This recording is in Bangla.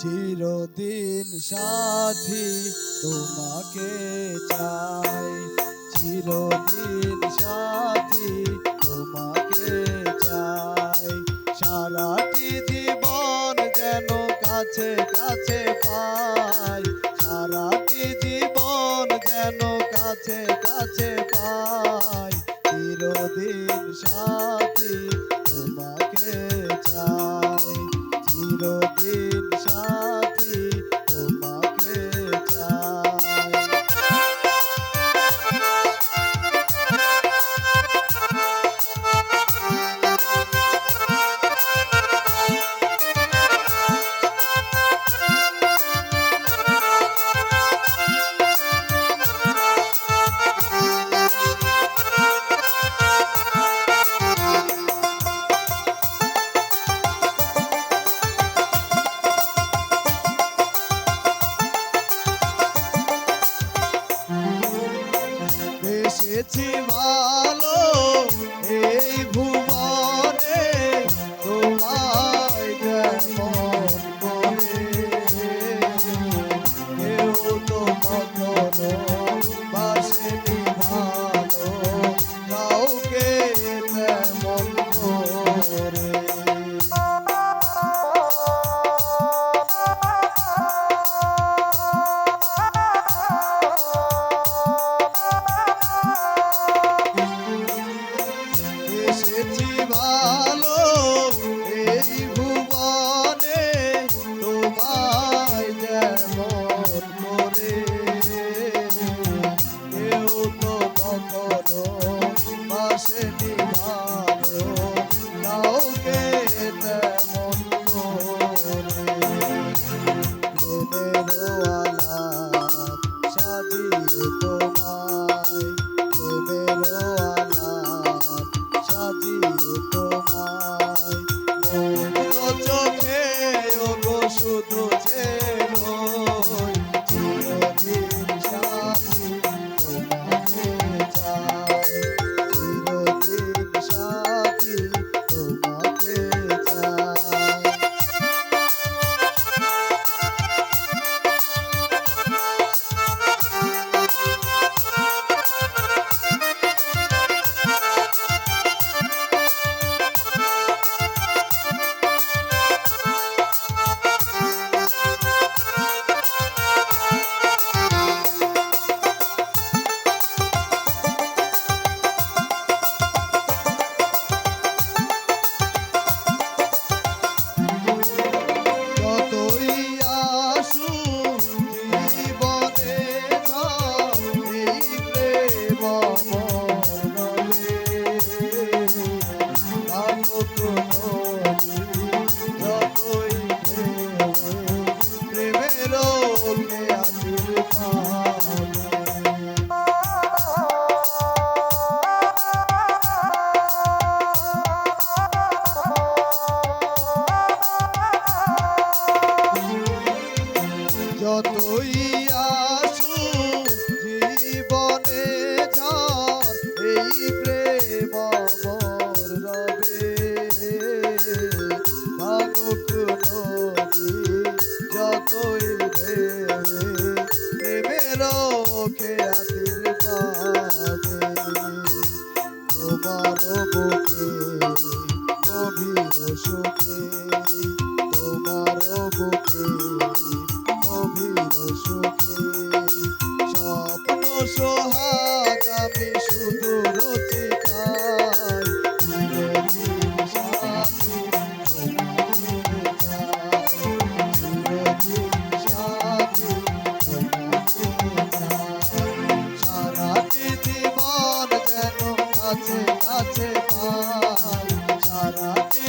চিরদিন সাথী তোমাকে চাই, চিরদিন সাথী তোমাকে চাই। সারাটি জীবন যেন কাছে কাছে পাই, সারাটি জীবন যেন কাছে কাছে পাই। চিরদিন সাথী তোমাকে চাই, চিরদিন সাথী তোমাকে চাই। বেসেছি ভালো এই ভুবনে, তোমায় যেমন করে কেউ তো কখনো বাসেনি ভালো কাউকে তেমন করে। এসেছি ভালো এই ভুবনে, তোমায় যেমন করে কেউ তো কখনো বাসেনি ভালো কাউকে তেমন করে। প্রেমেরও আলাপ সাজিয়ে তোমায়, প্রেমেরও আলাপ সাজিয়ে তোমায় মুগ্ধ চোখে ওগো শুধু চেরোই। চিরদিন সাথী তোমাকে চাই, চিরদিন সাথী তোমাকে চাই। যতই আসুক জীবনে ঝড় এই প্রেম অমর রবে। ভাঙুক নদী যতই ঢেউ প্রেমের খেয়াতির পাবে। তোমার বুকে গভীর সুখে, তোমার বুকে গভীর সুখে স্বপ্ন সোহাগ আমি শুধু রচি চাই। চিরদিন সাথী তোমাকে চাই, চিরদিন সাথী তোমাকে চাই। সারাটি জীবন যেন কাছে কাছে পাই, সারাটি